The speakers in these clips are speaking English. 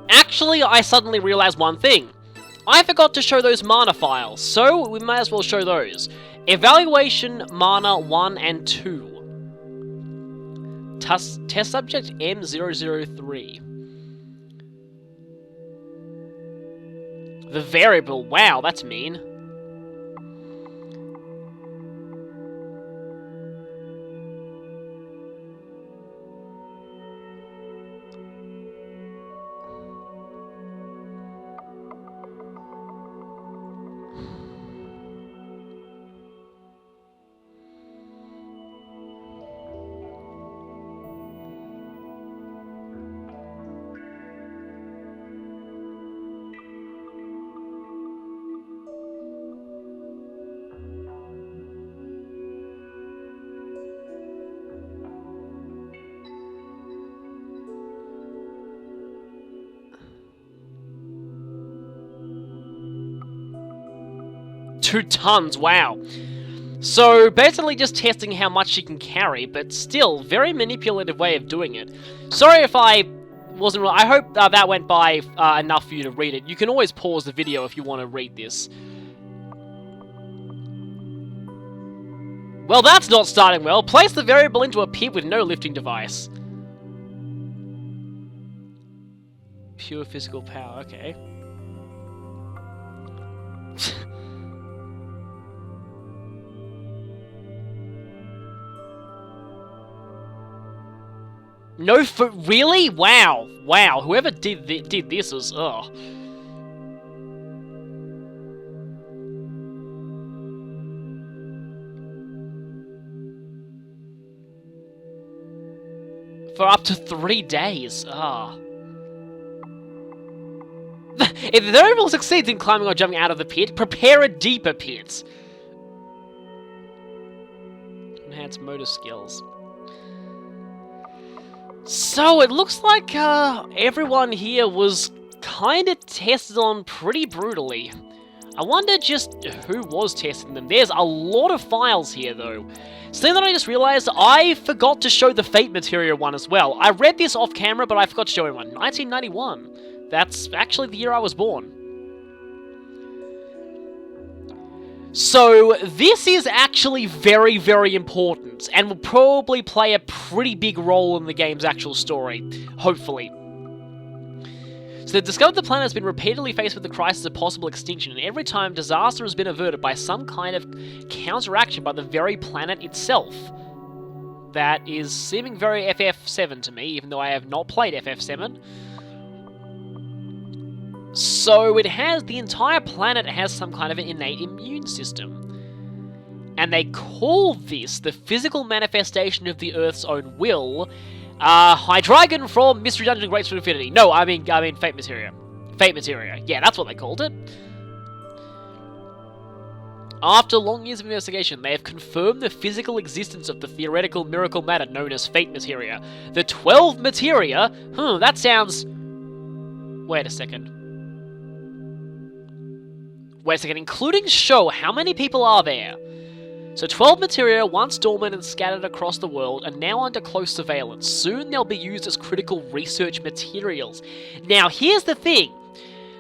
Actually, I suddenly realized one thing. I forgot to show those mana files, so we might as well show those. Evaluation Mana 1 and 2. Test subject M003. The variable, wow, that's mean. Two tons, wow. So, basically just testing how much she can carry, but still, very manipulative way of doing it. Sorry if I wasn't... I hope that went by enough for you to read it. You can always pause the video if you want to read this. Well, that's not starting well. Place the variable into a pit with no lifting device. Pure physical power, okay. No food, really? Wow, wow. Whoever did this was, ugh. For up to 3 days, ah. If the variable succeeds in climbing or jumping out of the pit, prepare a deeper pit. Enhance motor skills. So, it looks like everyone here was kind of tested on pretty brutally. I wonder just who was testing them. There's a lot of files here, though. Something that I just realized, I forgot to show the Fate Materia one as well. I read this off camera, but I forgot to show it one. 1991. That's actually the year I was born. So, this is actually very, very important, and will probably play a pretty big role in the game's actual story, hopefully. So, they've discovered the planet has been repeatedly faced with the crisis of possible extinction, and every time disaster has been averted by some kind of counteraction by the very planet itself. That is seeming very FF7 to me, even though I have not played FF7. So it has, the entire planet has some kind of an innate immune system. And they call this the physical manifestation of the Earth's own will, Hydreigon from Mystery Dungeon Great Sword Infinity. No, I mean Fate Materia. Fate Materia, yeah, that's what they called it. After long years of investigation, they have confirmed the physical existence of the theoretical miracle matter known as Fate Materia. The 12 Materia? That sounds... Wait a second. Including Show, how many people are there? So 12 materia, once dormant and scattered across the world, are now under close surveillance. Soon they'll be used as critical research materials. Now, here's the thing.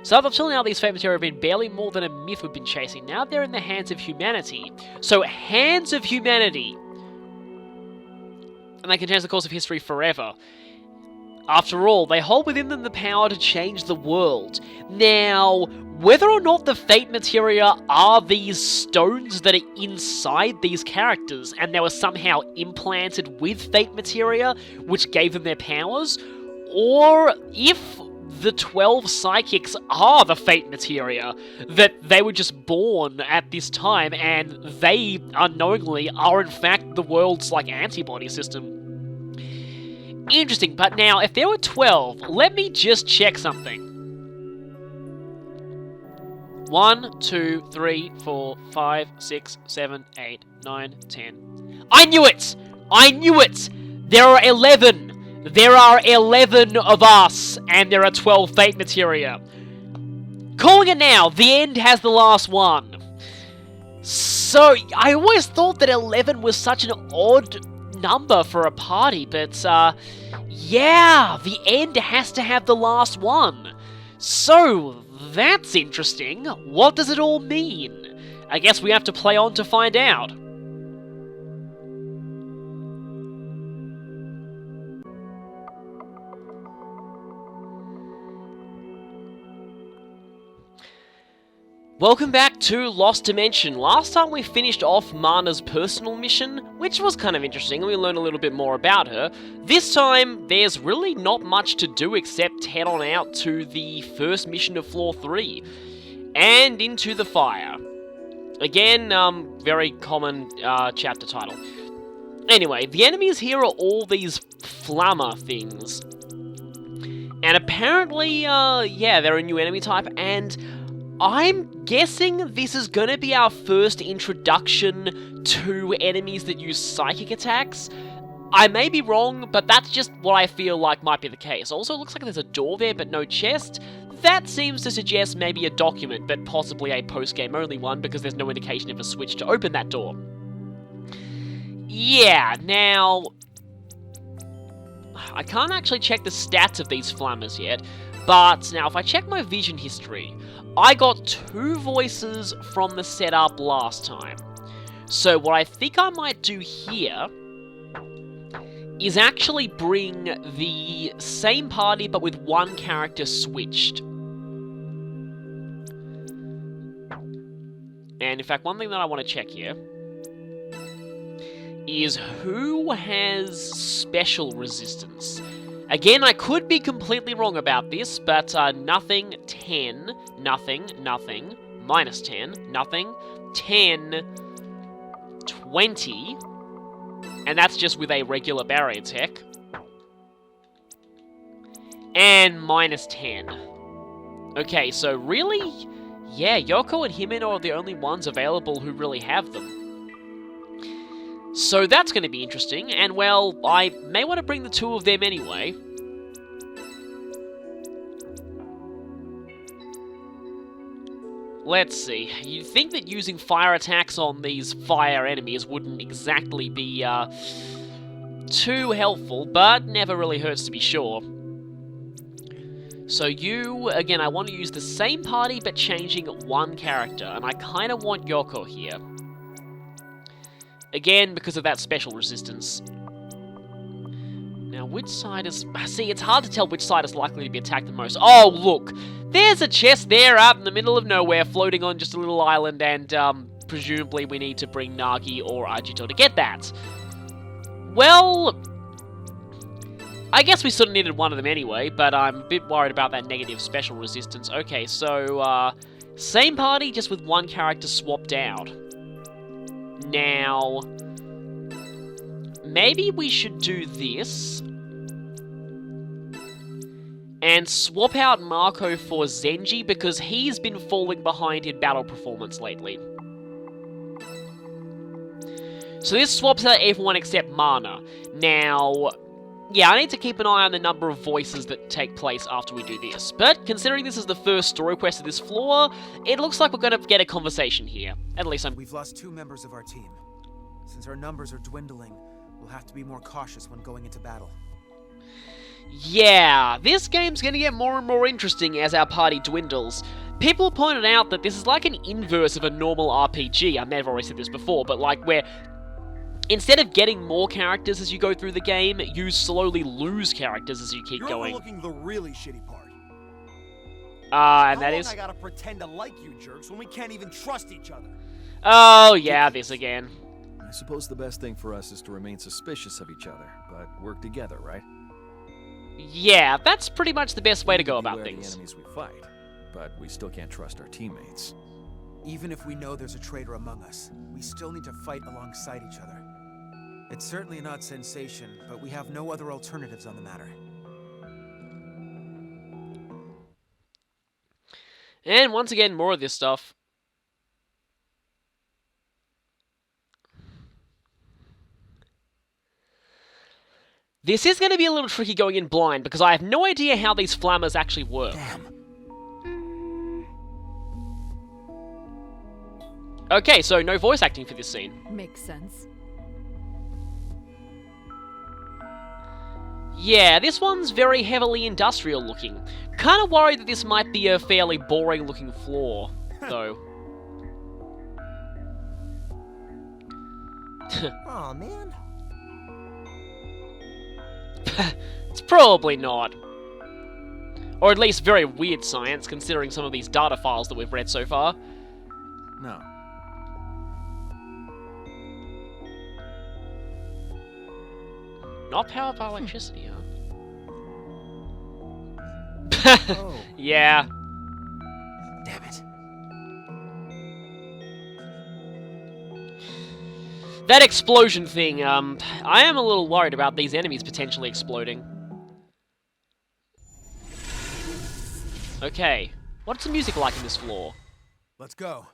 So up until now, these fate materia have been barely more than a myth we've been chasing. Now they're in the hands of humanity. So, hands of humanity. And they can change the course of history forever. After all, they hold within them the power to change the world. Now, whether or not the Fate Materia are these stones that are inside these characters, and they were somehow implanted with Fate Materia, which gave them their powers, or if the 12 psychics are the Fate Materia, that they were just born at this time, and they, unknowingly, are in fact the world's, antibody system. Interesting, but now, if there were 12, let me just check something. 1, 2, 3, 4, 5, 6, 7, 8, 9, 10. I knew it! I knew it! There are 11! There are 11 of us, and there are 12 Fate Materia. Calling it now, the end has the last one. So, I always thought that 11 was such an odd number for a party, but yeah, the end has to have the last one. So, that's interesting. What does it all mean? I guess we have to play on to find out. Welcome back to Lost Dimension. Last time we finished off Mana's personal mission, which was kind of interesting, and we learned a little bit more about her. This time, there's really not much to do except head on out to the first mission of Floor 3, and into the fire. Again, very common chapter title. Anyway, the enemies here are all these flammer things. And apparently, yeah, they're a new enemy type, and I'm guessing this is going to be our first introduction to enemies that use psychic attacks. I may be wrong, but that's just what I feel like might be the case. Also, it looks like there's a door there, but no chest. That seems to suggest maybe a document, but possibly a post-game only one, because there's no indication of a switch to open that door. Yeah, now I can't actually check the stats of these flammers yet, but now if I check my vision history, I got 2 voices from the setup last time. So what I think I might do here is actually bring the same party but with 1 character switched. And in fact, one thing that I want to check here is who has special resistance. Again, I could be completely wrong about this, but nothing, 10, nothing, nothing, minus 10, nothing, 10, 20, and that's just with a regular barrier tech, and minus 10. Okay, so really, yeah, Yoko and Himeno are the only ones available who really have them. So that's going to be interesting, and well, I may want to bring the 2 of them anyway. Let's see, you'd think that using fire attacks on these fire enemies wouldn't exactly be too helpful, but never really hurts to be sure. So you, again, I want to use the same party but changing 1 character, and I kind of want Yoko here. Again, because of that special resistance. Now, which side is... See, it's hard to tell which side is likely to be attacked the most. Oh, look! There's a chest there out in the middle of nowhere, floating on just a little island, and, presumably we need to bring Nagi or Ajito to get that. Well, I guess we sort of needed one of them anyway, but I'm a bit worried about that negative special resistance. Okay, so, same party, just with 1 character swapped out. Now, maybe we should do this and swap out Marco for Zenji, because he's been falling behind in battle performance lately. So this swaps out everyone except Mana. Now, yeah, I need to keep an eye on the number of voices that take place after we do this, but considering this is the first story quest of this floor, it looks like we're going to get a conversation here. At least We've lost 2 members of our team. Since our numbers are dwindling, we'll have to be more cautious when going into battle. Yeah, this game's going to get more and more interesting as our party dwindles. People pointed out that this is like an inverse of a normal RPG. I may have already said this before, but like where instead of getting more characters as you go through the game, you slowly lose characters as you keep going. You're overlooking the really shitty part. And that is... I gotta pretend to like you jerks when we can't even trust each other. Oh, yeah, this again. I suppose the best thing for us is to remain suspicious of each other, but work together, right? Yeah, that's pretty much the best way to go about Beware the things. enemies we fight, but we still can't trust our teammates. Even if we know there's a traitor among us, we still need to fight alongside each other. It's certainly an odd sensation, but we have no other alternatives on the matter. And once again, more of this stuff. This is going to be a little tricky going in blind, because I have no idea how these flammers actually work. Damn. Okay, so no voice acting for this scene. Makes sense. Yeah, this one's very heavily industrial looking. Kinda worried that this might be a fairly boring looking floor, though. Aw, man. It's probably not. Or at least very weird science, considering some of these data files that we've read so far. No. Not powered by electricity, huh? Oh. Yeah. Damn it. That explosion thing, I am a little worried about these enemies potentially exploding. Okay. What's the music like in this floor? Let's go.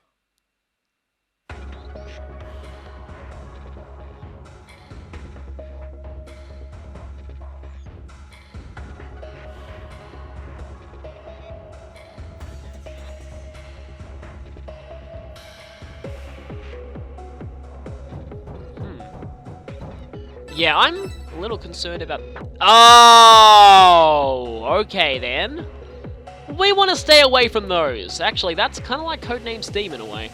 Yeah, I'm a little concerned about... Oh! Okay, then. We want to stay away from those. Actually, that's kind of like Codename Steam in a way.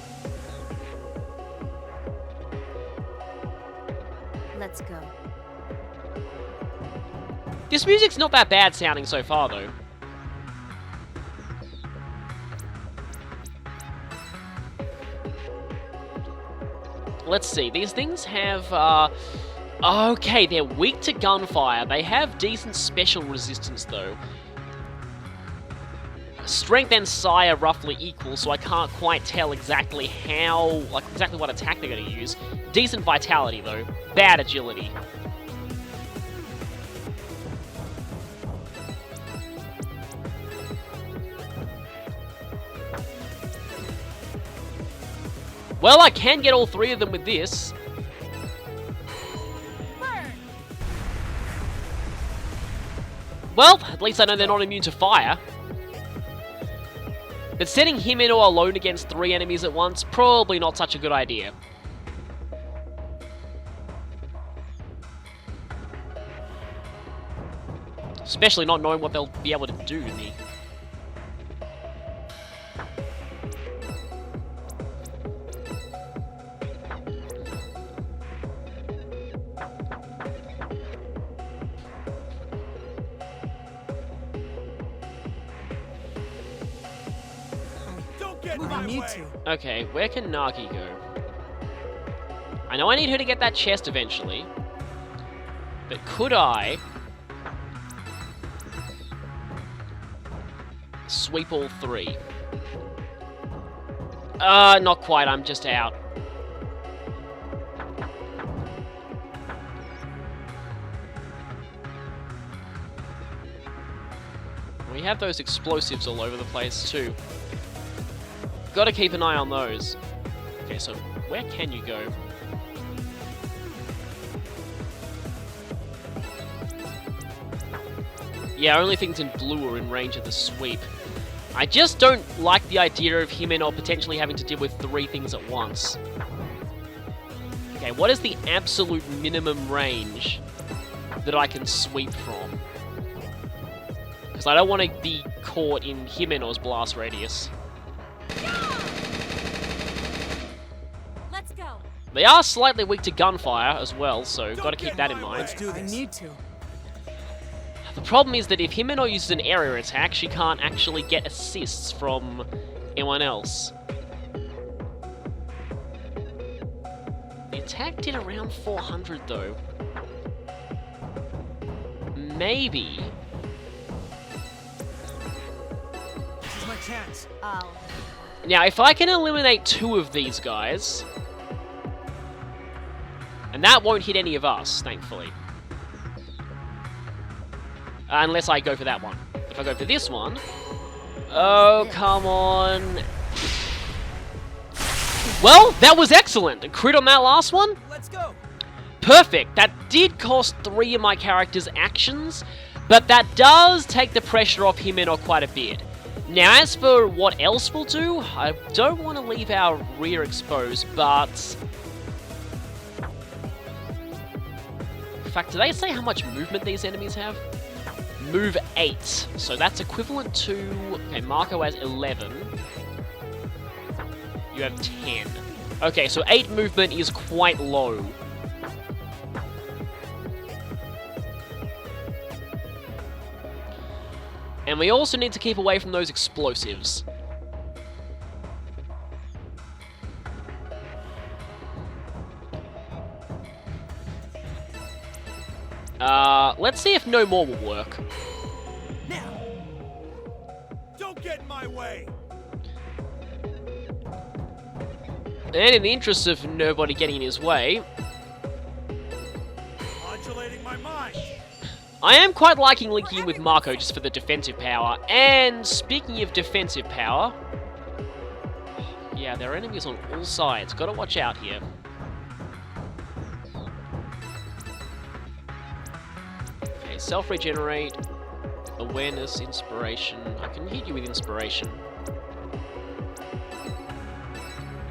Let's go. This music's not that bad sounding so far, though. Let's see, these things have, okay, they're weak to gunfire. They have decent special resistance, though. Strength and psi are roughly equal, so I can't quite tell exactly how, like, exactly what attack they're going to use. Decent vitality, though. Bad agility. Well, I can get all three of them with this. Well, at least I know they're not immune to fire. But setting Himeno alone against 3 enemies at once, probably not such a good idea. Especially not knowing what they'll be able to do to me. Don't get I my need way. to. Okay, where can Nagi go? I know I need her to get that chest eventually. But could I... sweep all 3? Not quite, I'm just out. We have those explosives all over the place too. Gotta keep an eye on those. Okay, so where can you go? Yeah, only things in blue are in range of the sweep. I just don't like the idea of Himeno potentially having to deal with 3 things at once. Okay, what is the absolute minimum range that I can sweep from? Because I don't want to be caught in Himeno's blast radius. Let's go. They are slightly weak to gunfire as well, so gotta keep that in mind. Let's do I this. need to. The problem is that if Himeno uses an area attack, she can't actually get assists from anyone else. The attack did around 400 though. Maybe... This is my chance. Oh. Now, if I can eliminate 2 of these guys... And that won't hit any of us, thankfully. Unless I go for that one. If I go for this one... Oh, come on. Well, that was excellent. A crit on that last one? Let's go. Perfect. That did cost 3 of my character's actions, but that does take the pressure off Himeno quite a bit. Now, as for what else we'll do, I don't want to leave our rear exposed, but... fact, do they say how much movement these enemies have? Move 8. So that's equivalent to... Okay, Marco has 11. You have 10. Okay, so 8 movement is quite low. And we also need to keep away from those explosives. Let's see if no more will work. Now, don't get in my way. And in the interest of nobody getting in his way, Modulating my mind. I am quite liking linking in with Marco just for the defensive power. And speaking of defensive power, yeah, there are enemies on all sides. Gotta watch out here. Okay, self-regenerate, awareness, inspiration. I can hit you with inspiration.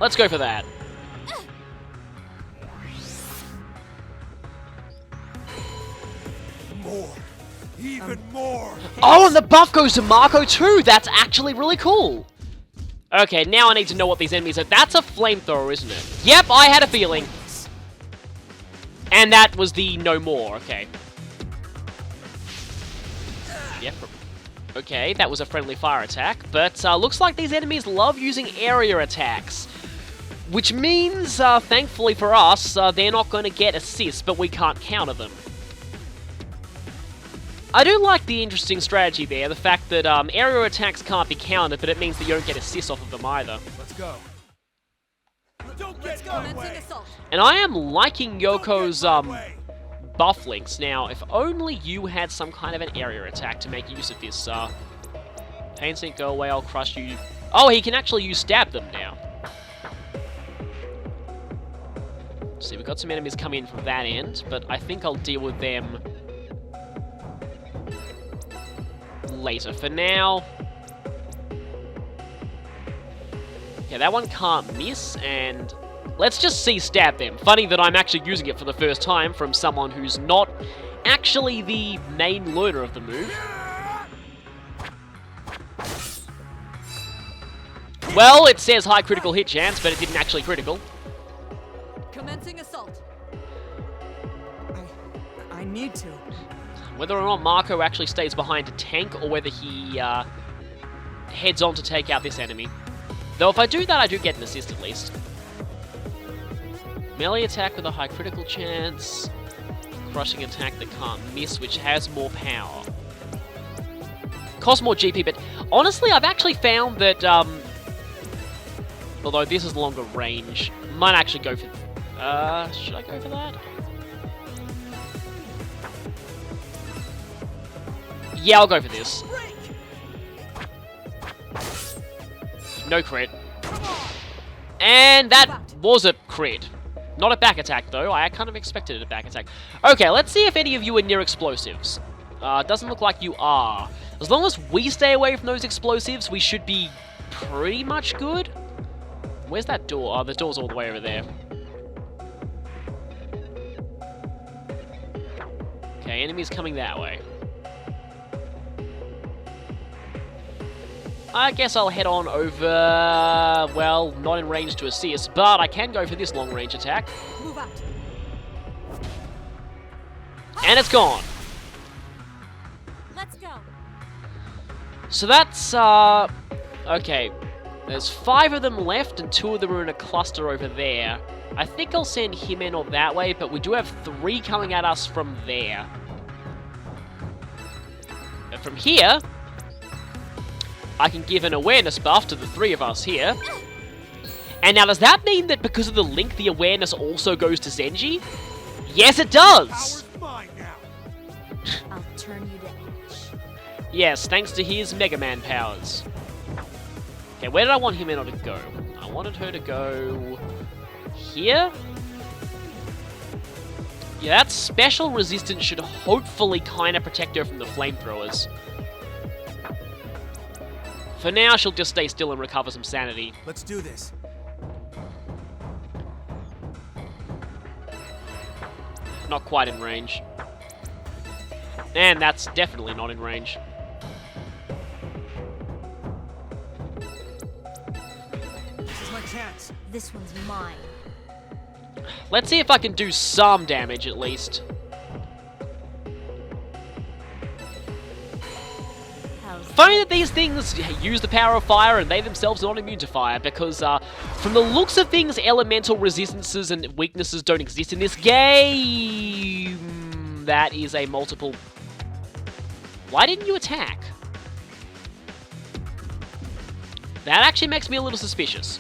Let's go for that. More. Even more. Oh, and the buff goes to Marco too! That's actually really cool! Okay, now I need to know what these enemies are. That's a flamethrower, isn't it? Yep, I had a feeling. And that was the no more, okay. Yep. Okay, that was a friendly fire attack, but looks like these enemies love using area attacks. Which means, thankfully for us, they're not going to get assists, but we can't counter them. I do like the interesting strategy there, the fact that area attacks can't be countered, but it means that you don't get assists off of them either. Let's go. Don't get in my way. And I am liking Yoko's buff links. Now, if only you had some kind of an area attack to make use of this. Pain Sink, go away, I'll crush you. Oh, he can actually use stab them now. See, we've got some enemies coming in from that end, but I think I'll deal with them later. For now... Okay, that one can't miss, and let's just see stab them. Funny that I'm actually using it for the first time from someone who's not actually the main learner of the move. Well, it says high critical hit chance, but it didn't actually critical. Commencing assault. I need to. Whether or not Marco actually stays behind to tank, or whether he heads on to take out this enemy. Though if I do that, I do get an assist at least. Melee attack with a high critical chance. Crushing attack that can't miss, which has more power. Costs more GP, but honestly, I've actually found that, although this is longer range, might actually go for... should I go for that? Yeah, I'll go for this. No crit. And that was a crit. Not a back attack, though. I kind of expected a back attack. Okay, let's see if any of you are near explosives. Doesn't look like you are. As long as we stay away from those explosives, we should be pretty much good. Where's that door? Oh, the door's all the way over there. Okay, enemies coming that way. I guess I'll head on over, well, not in range to assist, but I can go for this long-range attack. Move out. And it's gone. Let's go. So that's, okay. There's 5 of them left, and 2 of them are in a cluster over there. I think I'll send him in on that way, but we do have 3 coming at us from there. And from here... I can give an awareness buff to the 3 of us here. And now, does that mean that because of the link, the awareness also goes to Zenji? Yes, it does! Power's mine now. I'll turn you to ash. Yes, thanks to his Mega Man powers. Okay, where did I want Himeno to go? I wanted her to go... here? Yeah, that special resistance should hopefully kind of protect her from the flamethrowers. For now, she'll just stay still and recover some sanity. Let's do this. Not quite in range. And that's definitely not in range. This is my chance. This one's mine. Let's see if I can do some damage at least. How's Funny that these things use the power of fire and they themselves are not immune to fire, because from the looks of things, elemental resistances and weaknesses don't exist in this game. That is a multiple... Why didn't you attack? That actually makes me a little suspicious.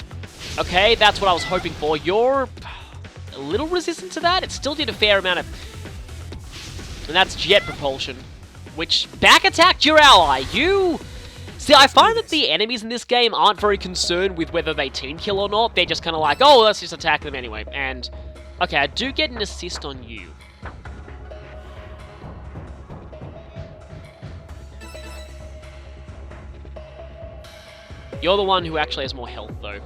Okay, that's what I was hoping for. You're a little resistant to that. It still did a fair amount of... And that's jet propulsion, which back attacked your ally. You... See, I find that the enemies in this game aren't very concerned with whether they team kill or not. They're just kind of like, oh, let's just attack them anyway. And, okay, I do get an assist on you. You're the one who actually has more health, though.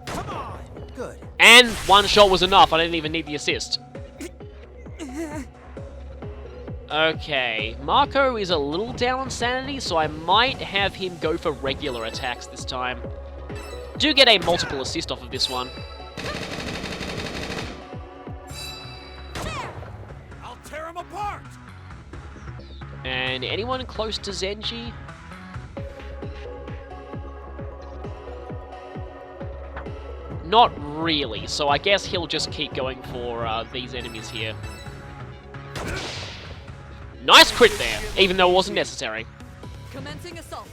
Come on. Good. And one shot was enough. I didn't even need the assist. Okay, Marco is a little down on sanity, so I might have him go for regular attacks this time. Do get a multiple assist off of this one. I'll tear him apart! And anyone close to Zenji? Not really, so I guess he'll just keep going for these enemies here. Nice crit there, even though it wasn't necessary. Commencing assault.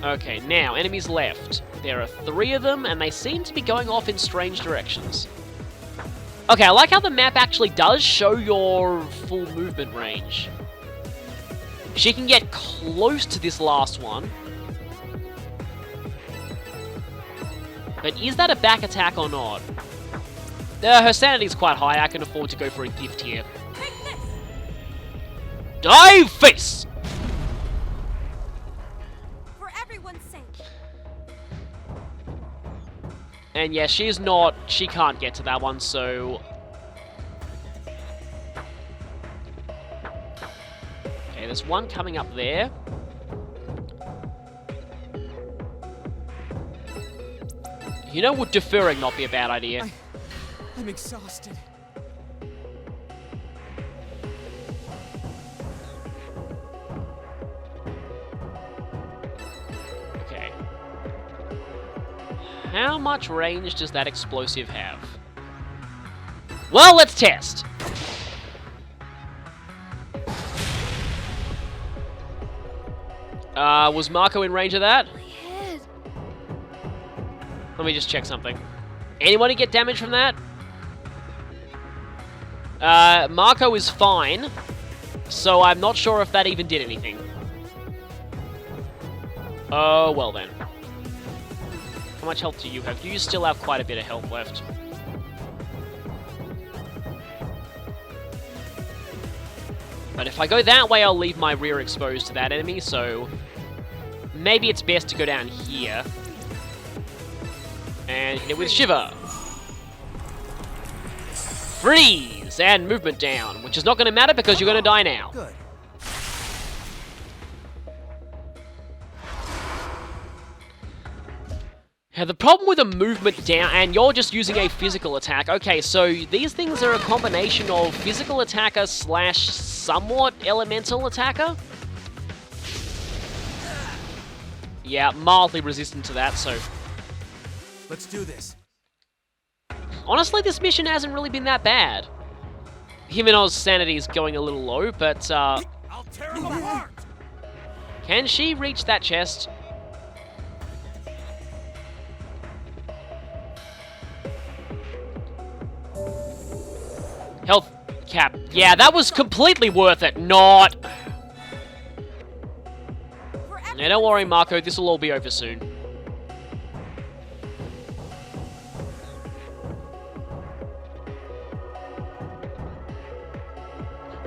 Okay, now, enemies left. There are 3 of them, and they seem to be going off in strange directions. Okay, I like how the map actually does show your full movement range. She can get close to this last one. But is that a back attack or not? Her sanity's quite high, I can afford to go for a gift here. Dive face! For everyone's sake. And yeah, she can't get to that one, so... Okay, there's one coming up there. You know, would deferring not be a bad idea? I'm exhausted. Okay. How much range does that explosive have? Well, let's test! Was Marco in range of that? Let me just check something. Anyone get damage from that? Marco is fine, so I'm not sure if that even did anything. Oh, well then. How much health do you have? You still have quite a bit of health left. But if I go that way, I'll leave my rear exposed to that enemy, so... Maybe it's best to go down here. And hit it with Shiver. Freeze! And movement down, which is not going to matter because you're going to die now. Good. Now, the problem with a movement down, and you're just using a physical attack. Okay, so these things are a combination of physical attacker slash somewhat elemental attacker. Yeah, mildly resistant to that, so... Let's do this. Honestly, this mission hasn't really been that bad. Himeno's sanity is going a little low, but, I'll tear him apart! can she reach that chest? Health cap. Yeah, that was completely worth it. Not. Now, don't worry, Marco. This will all be over soon.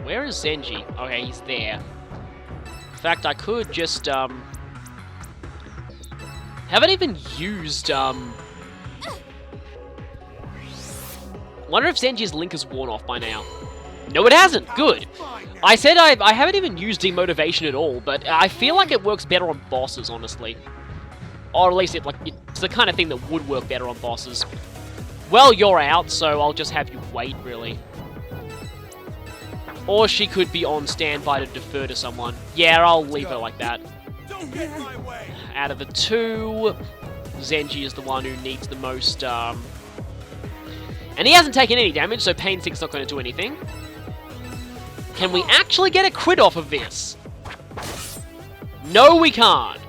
Where is Zenji? Okay, he's there. In fact, I could just, haven't even used, wonder if Zenji's link is worn off by now. No, it hasn't. Good. I said I haven't even used demotivation at all, but I feel like it works better on bosses, honestly. Or at least it's the kind of thing that would work better on bosses. Well, you're out, so I'll just have you wait, really. Or she could be on standby to defer to someone. Yeah, I'll leave her like that. Don't get in my way. Out of the two, Zenji is the one who needs the most, and he hasn't taken any damage, so Pain 6's not going to do anything. Can we actually get a crit off of this? No, we can't.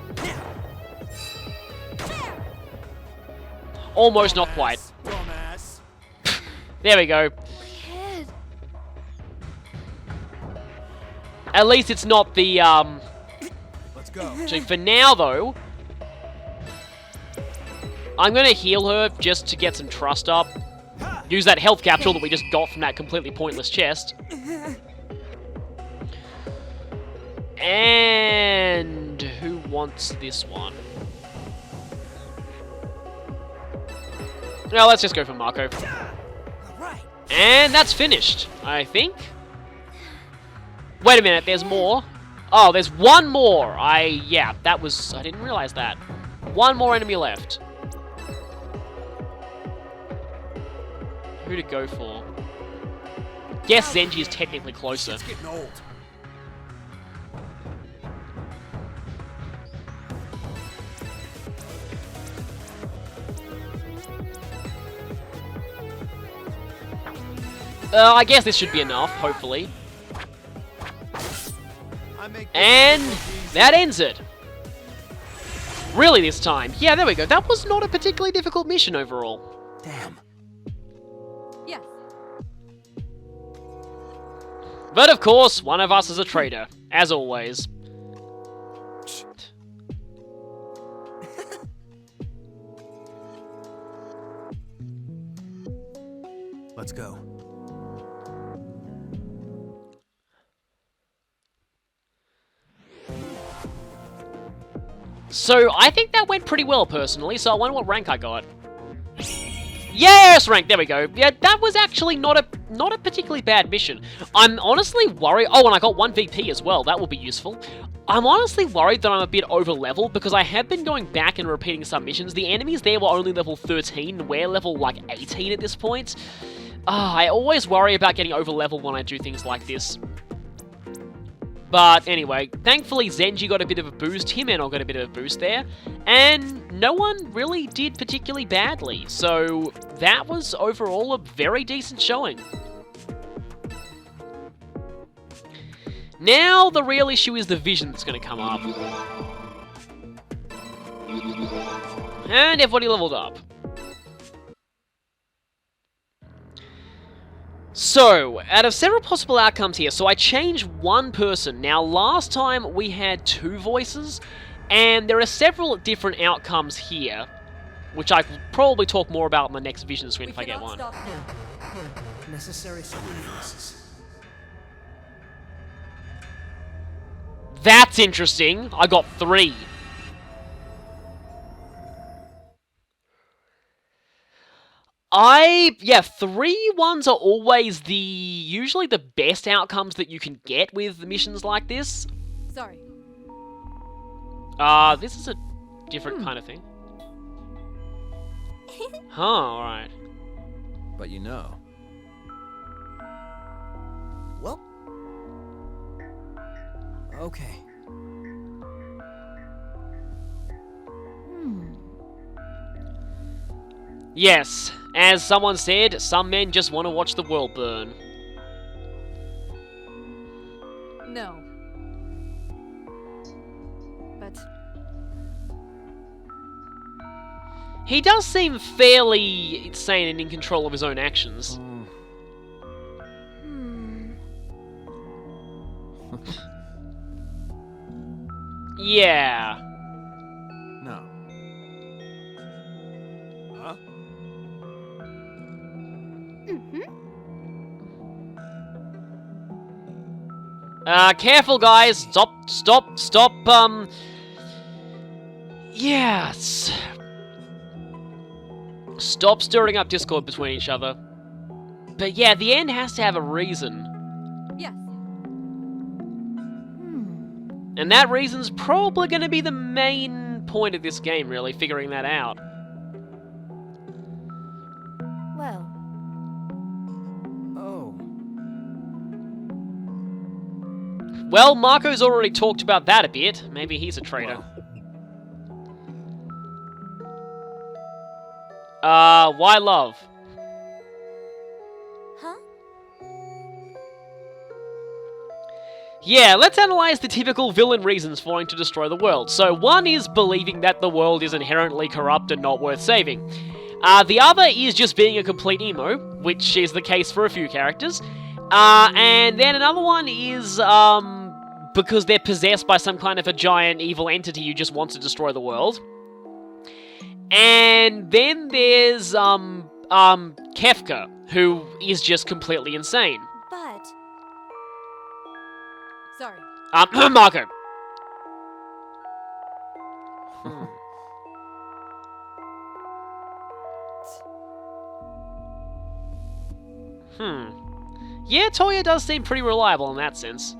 Almost, not quite. Dumbass. There we go. Kid. At least it's not the, Let's go. So for now, though, I'm going to heal her just to get some trust up. Use that health capsule that we just got from that completely pointless chest. And who wants this one? No, let's just go for Marco. Right. And that's finished, I think. Wait a minute, there's more. Oh, there's one more. Yeah, I didn't realize that. One more enemy left. Who to go for? Guess Zenji is technically closer. It's getting old. I guess this should be enough, hopefully. And that ends it. Really this time. Yeah, there we go. That was not a particularly difficult mission overall. Damn. Yes. But of course, one of us is a traitor, as always. Let's go. So, I think that went pretty well, personally, so I wonder what rank I got. Yes, rank, there we go. Yeah, that was actually not a particularly bad mission. I'm honestly worried... Oh, and I got 1 VP as well, that will be useful. I'm honestly worried that I'm a bit over-level, because I have been going back and repeating some missions. The enemies there were only level 13, we're level, like, 18 at this point. I always worry about getting over-level when I do things like this. But anyway, thankfully Zenji got a bit of a boost, Himeno got a bit of a boost there, and no one really did particularly badly, so that was overall a very decent showing. Now the real issue is the vision that's going to come up. And everybody leveled up. So, out of several possible outcomes here, so I changed one person. Now, last time we had 2 voices, and there are several different outcomes here, which I will probably talk more about on the next vision screen if I get one. Stop now. Necessary sacrifices. That's interesting. I got 3. Yeah, 3 ones are always usually the best outcomes that you can get with missions like this. Sorry. This is a different kind of thing. Huh, alright. But you know. Well. Okay. Yes, as someone said, some men just want to watch the world burn. No. But He does seem fairly insane and in control of his own actions. Yeah. No. Huh? Careful guys, stop, yes. Stop stirring up discord between each other. But yeah, the end has to have a reason. And that reason's probably going to be the main point of this game, really, figuring that out. Well, Oh. Well, Marco's already talked about that a bit. Maybe he's a traitor. Why love? huh? Yeah, let's analyze the typical villain reasons for wanting to destroy the world. So, one is believing that the world is inherently corrupt and not worth saving. The other is just being a complete emo, which is the case for a few characters. And then another one is, because they're possessed by some kind of a giant evil entity who just wants to destroy the world. And then there's, Kefka, who is just completely insane. But... Sorry. Marco. Yeah, Toya does seem pretty reliable in that sense.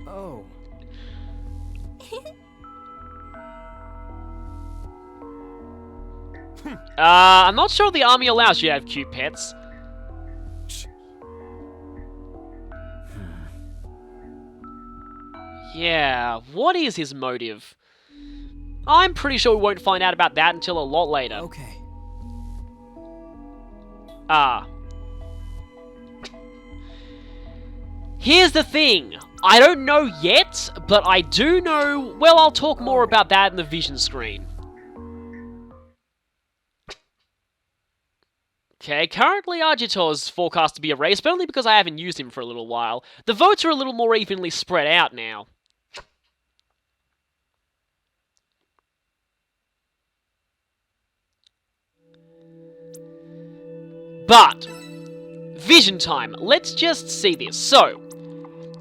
Oh. I'm not sure the army allows you to have cute pets. Yeah, what is his motive? I'm pretty sure we won't find out about that until a lot later. Okay. Here's the thing. I don't know yet, but I do know... Well, I'll talk more about that in the vision screen. Okay, currently Agitor's forecast to be erased, but only because I haven't used him for a little while. The votes are a little more evenly spread out now. But, vision time. Let's just see this. So,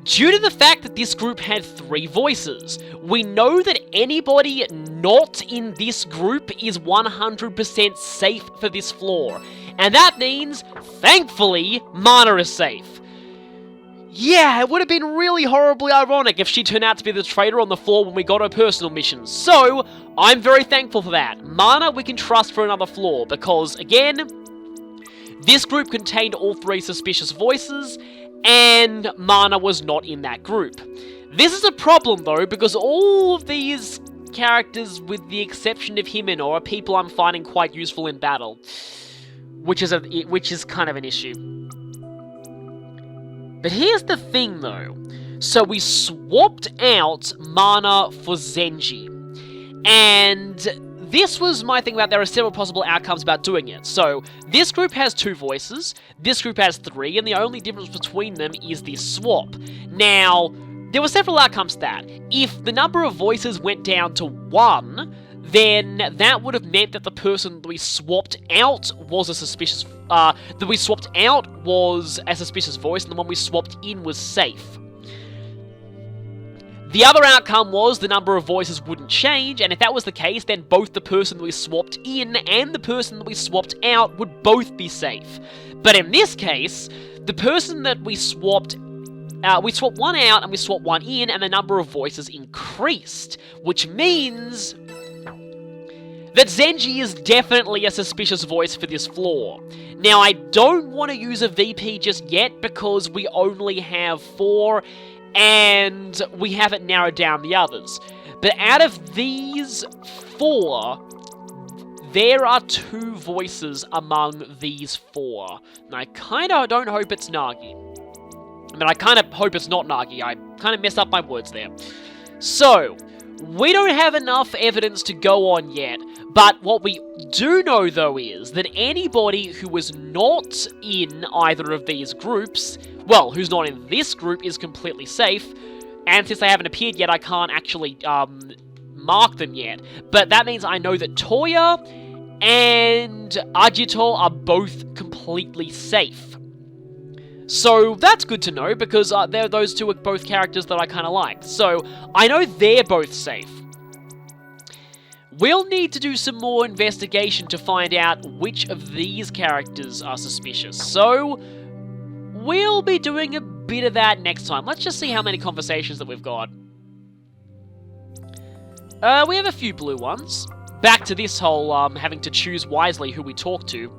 due to the fact that this group had 3 voices, we know that anybody not in this group is 100% safe for this floor. And that means, thankfully, Mana is safe. Yeah, it would have been really horribly ironic if she turned out to be the traitor on the floor when we got her personal missions. So, I'm very thankful for that. Mana we can trust for another floor, because, again, this group contained all 3 suspicious voices, and Mana was not in that group. This is a problem, though, because all of these characters, with the exception of Himeno, are people I'm finding quite useful in battle. Which is kind of an issue. But here's the thing, though. So we swapped out Mana for Zenji. And this was my thing about there are several possible outcomes about doing it. So, this group has 2 voices, this group has 3, and the only difference between them is this swap. Now, there were several outcomes to that. If the number of voices went down to 1, then that would have meant that the person that we swapped out was a suspicious... voice, and the one we swapped in was safe. The other outcome was the number of voices wouldn't change, and if that was the case, then both the person that we swapped in and the person that we swapped out would both be safe. But in this case, the person that we swapped one out and we swapped one in, and the number of voices increased, which means that Zenji is definitely a suspicious voice for this floor. Now, I don't want to use a VP just yet because we only have 4, and we haven't narrowed down the others. But out of these 4, there are 2 voices among these 4. And I kinda don't hope it's Nagi. I mean, I kinda hope it's not Nagi. I kinda messed up my words there. So, we don't have enough evidence to go on yet, but what we do know, though, is that anybody who was not in either of these groups, well, who's not in this group, is completely safe, and since they haven't appeared yet, I can't actually mark them yet. But that means I know that Toya and Agito are both completely safe. So that's good to know, because those 2 are both characters that I kind of like. So I know they're both safe. We'll need to do some more investigation to find out which of these characters are suspicious. So we'll be doing a bit of that next time. Let's just see how many conversations that we've got. We have a few blue ones. Back to this whole having to choose wisely who we talk to.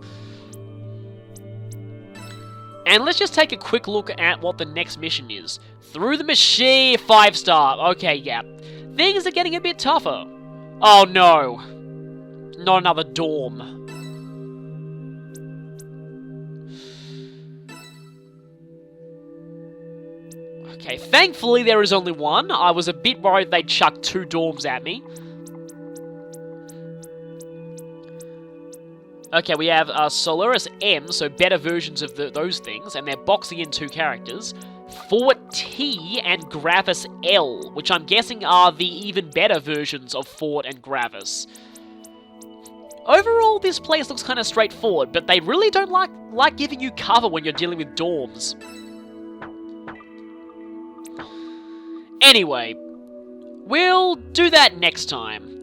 And let's just take a quick look at what the next mission is. Through the machine, 5-star. Okay, yeah. Things are getting a bit tougher. Oh no. Not another dorm. Okay, thankfully there is only one. I was a bit worried they'd chuck 2 dorms at me. Okay, we have Solaris M, so better versions of those things, and they're boxing in 2 characters. Fort T and Gravis L, which I'm guessing are the even better versions of Fort and Gravis. Overall, this place looks kind of straightforward, but they really don't like giving you cover when you're dealing with dorms. Anyway, we'll do that next time.